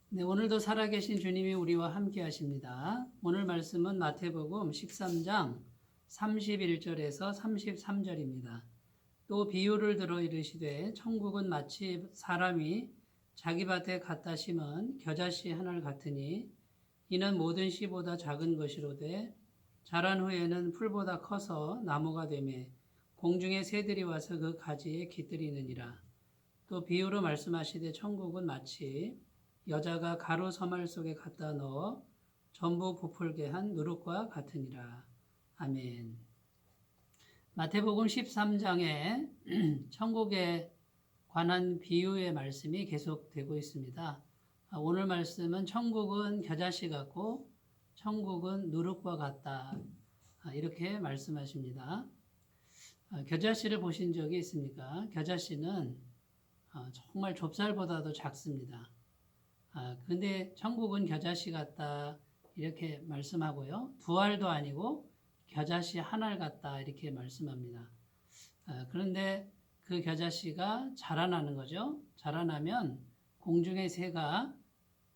네, 오늘도 살아계신 주님이 우리와 함께 하십니다. 오늘 말씀은 마태복음 13장 31절에서 33절입니다. 또 비유를 들어 이르시되 천국은 마치 사람이 자기 밭에 갖다 심은 겨자씨 하나를 같으니 이는 모든 씨보다 작은 것이로되 자란 후에는 풀보다 커서 나무가 되매 공중의 새들이 와서 그 가지에 깃들이느니라. 또 비유로 말씀하시되 천국은 마치 여자가 가루 서말 속에 갖다 넣어 전부 부풀게 한 누룩과 같으니라. 아멘. 마태복음 13장에 천국에 관한 비유의 말씀이 계속되고 있습니다. 오늘 말씀은 천국은 겨자씨 같고 천국은 누룩과 같다. 이렇게 말씀하십니다. 겨자씨를 보신 적이 있습니까? 겨자씨는 정말 좁쌀보다도 작습니다. 근데 천국은 겨자씨 같다 이렇게 말씀하고요. 두 알도 아니고 겨자씨 한 알 같다 이렇게 말씀합니다. 그런데 그 겨자씨가 자라나는 거죠. 자라나면 공중의 새가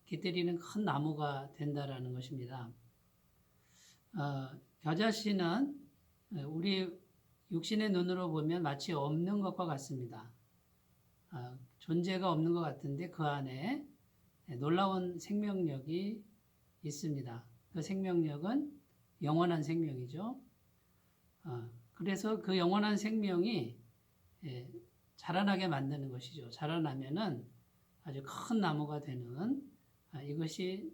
깃들이는 큰 나무가 된다라는 것입니다. 겨자씨는 우리 육신의 눈으로 보면 마치 없는 것과 같습니다. 존재가 없는 것 같은데 그 안에 놀라운 생명력이 있습니다. 그 생명력은 영원한 생명이죠. 그래서 그 영원한 생명이 자라나게 만드는 것이죠. 자라나면은 아주 큰 나무가 되는 이것이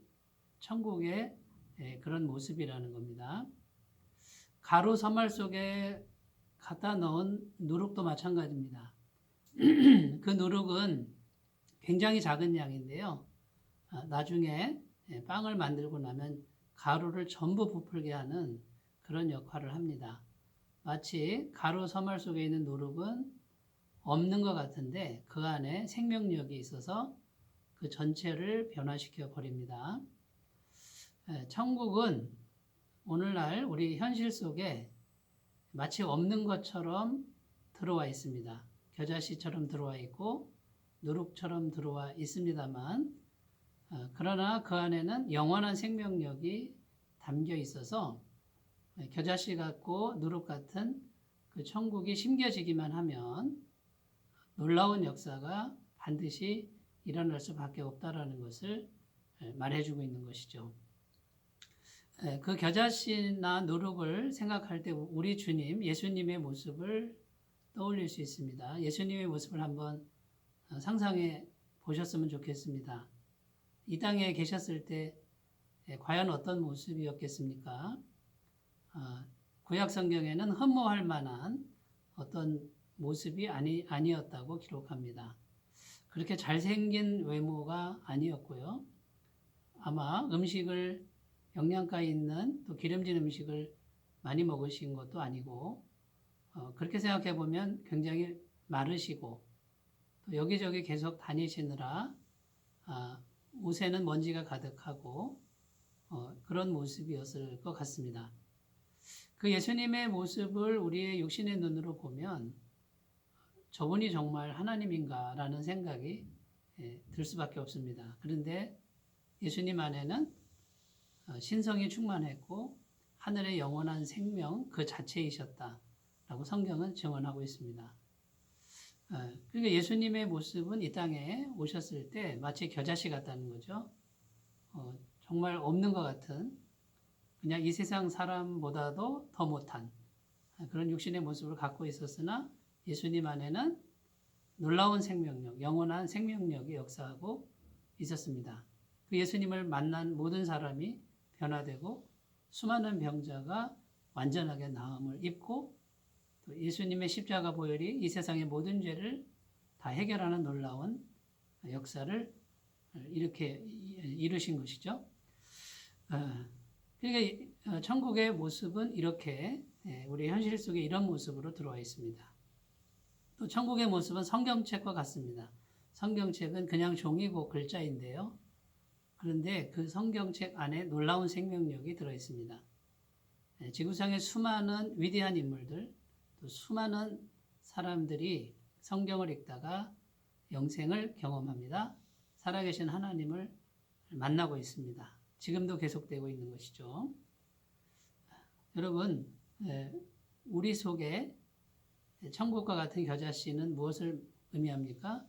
천국의 그런 모습이라는 겁니다. 가루 서말 속에 갖다 넣은 누룩도 마찬가지입니다. 그 누룩은 굉장히 작은 양인데요. 나중에 빵을 만들고 나면 가루를 전부 부풀게 하는 그런 역할을 합니다. 마치 가루 서말 속에 있는 누룩은 없는 것 같은데 그 안에 생명력이 있어서 그 전체를 변화시켜 버립니다. 천국은 오늘날 우리 현실 속에 마치 없는 것처럼 들어와 있습니다. 겨자씨처럼 들어와 있고 누룩처럼 들어와 있습니다만 그러나 그 안에는 영원한 생명력이 담겨 있어서 겨자씨 같고 누룩 같은 그 천국이 심겨지기만 하면 놀라운 역사가 반드시 일어날 수밖에 없다라는 것을 말해주고 있는 것이죠. 그 겨자씨나 누룩을 생각할 때 우리 주님, 예수님의 모습을 떠올릴 수 있습니다. 예수님의 모습을 한번 상상해 보셨으면 좋겠습니다. 이 땅에 계셨을 때 과연 어떤 모습이었겠습니까? 구약 성경에는 흠모할 만한 어떤 모습이 아니었다고 기록합니다. 그렇게 잘생긴 외모가 아니었고요. 아마 음식을 영양가 있는 또 기름진 음식을 많이 먹으신 것도 아니고 그렇게 생각해 보면 굉장히 마르시고 또 여기저기 계속 다니시느라 옷에는 먼지가 가득하고 그런 모습이었을 것 같습니다. 그 예수님의 모습을 우리의 육신의 눈으로 보면 저분이 정말 하나님인가라는 생각이 들 수밖에 없습니다. 그런데 예수님 안에는 신성이 충만했고 하늘의 영원한 생명 그 자체이셨다라고 성경은 증언하고 있습니다. 그러니까 예수님의 모습은 이 땅에 오셨을 때 마치 겨자씨 같다는 거죠. 정말 없는 것 같은 그냥 이 세상 사람보다도 더 못한 그런 육신의 모습을 갖고 있었으나 예수님 안에는 놀라운 생명력, 영원한 생명력이 역사하고 있었습니다. 그 예수님을 만난 모든 사람이 변화되고 수많은 병자가 완전하게 나음을 입고 또 예수님의 십자가 보혈이 이 세상의 모든 죄를 다 해결하는 놀라운 역사를 이렇게 이루신 것이죠. 그러니까 천국의 모습은 이렇게 우리 현실 속에 이런 모습으로 들어와 있습니다. 또 천국의 모습은 성경책과 같습니다. 성경책은 그냥 종이고 글자인데요. 그런데 그 성경책 안에 놀라운 생명력이 들어 있습니다. 지구상의 수많은 위대한 인물들, 또 수많은 사람들이 성경을 읽다가 영생을 경험합니다. 살아계신 하나님을 만나고 있습니다. 지금도 계속되고 있는 것이죠. 여러분, 우리 속에 천국과 같은 겨자씨는 무엇을 의미합니까?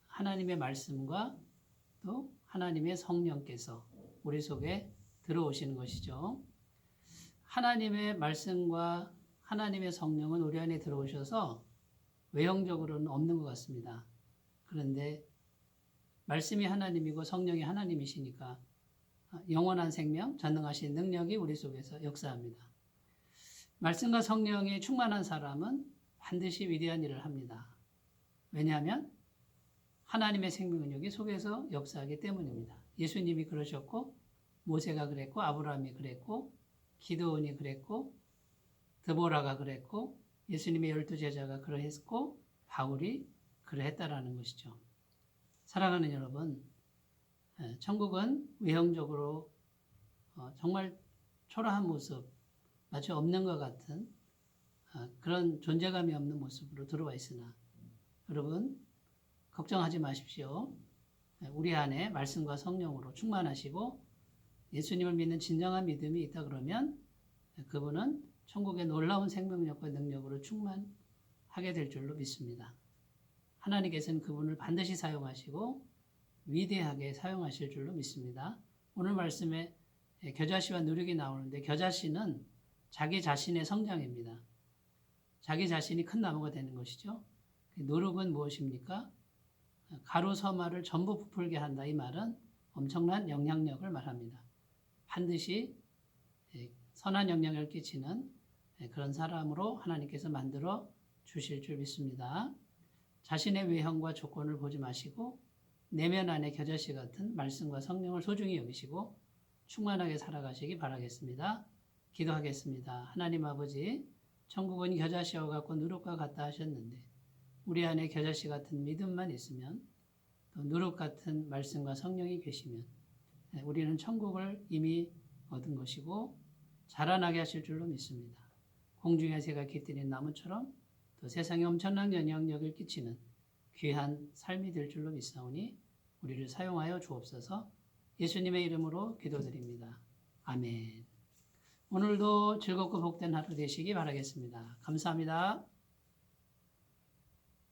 하나님의 말씀과 또 하나님의 성령께서 우리 속에 들어오시는 것이죠. 하나님의 말씀과 하나님의 성령은 우리 안에 들어오셔서 외형적으로는 없는 것 같습니다. 그런데 말씀이 하나님이고 성령이 하나님이시니까 영원한 생명, 전능하신 능력이 우리 속에서 역사합니다. 말씀과 성령이 충만한 사람은 반드시 위대한 일을 합니다. 왜냐하면 하나님의 생명력이 속에서 역사하기 때문입니다. 예수님이 그러셨고 모세가 그랬고 아브라함이 그랬고 기드온이 그랬고 드보라가 그랬고 예수님의 12제자가 그러했고 바울이 그러했다라는 것이죠. 사랑하는 여러분, 천국은 외형적으로 정말 초라한 모습, 마치 없는 것 같은 그런 존재감이 없는 모습으로 들어와 있으나 여러분 걱정하지 마십시오. 우리 안에 말씀과 성령으로 충만하시고 예수님을 믿는 진정한 믿음이 있다 그러면 그분은 천국의 놀라운 생명력과 능력으로 충만하게 될 줄로 믿습니다. 하나님께서는 그분을 반드시 사용하시고 위대하게 사용하실 줄로 믿습니다. 오늘 말씀에 겨자씨와 누룩이 나오는데 겨자씨는 자기 자신의 성장입니다. 자기 자신이 큰 나무가 되는 것이죠. 누룩은 무엇입니까? 가루 서말을 전부 부풀게 한다. 이 말은 엄청난 영향력을 말합니다. 반드시 선한 영향을 끼치는 그런 사람으로 하나님께서 만들어 주실 줄 믿습니다. 자신의 외형과 조건을 보지 마시고 내면 안에 겨자씨 같은 말씀과 성령을 소중히 여기시고 충만하게 살아가시기 바라겠습니다. 기도하겠습니다. 하나님 아버지, 천국은 겨자씨와 같고 누룩과 같다 하셨는데 우리 안에 겨자씨 같은 믿음만 있으면 또 누룩 같은 말씀과 성령이 계시면 우리는 천국을 이미 얻은 것이고 자라나게 하실 줄로 믿습니다. 공중의 새가 깃들인 나무처럼 또 세상에 엄청난 영향력을 끼치는 귀한 삶이 될 줄로 믿사오니 우리를 사용하여 주옵소서. 예수님의 이름으로 기도드립니다. 아멘. 오늘도 즐겁고 복된 하루 되시기 바라겠습니다. 감사합니다.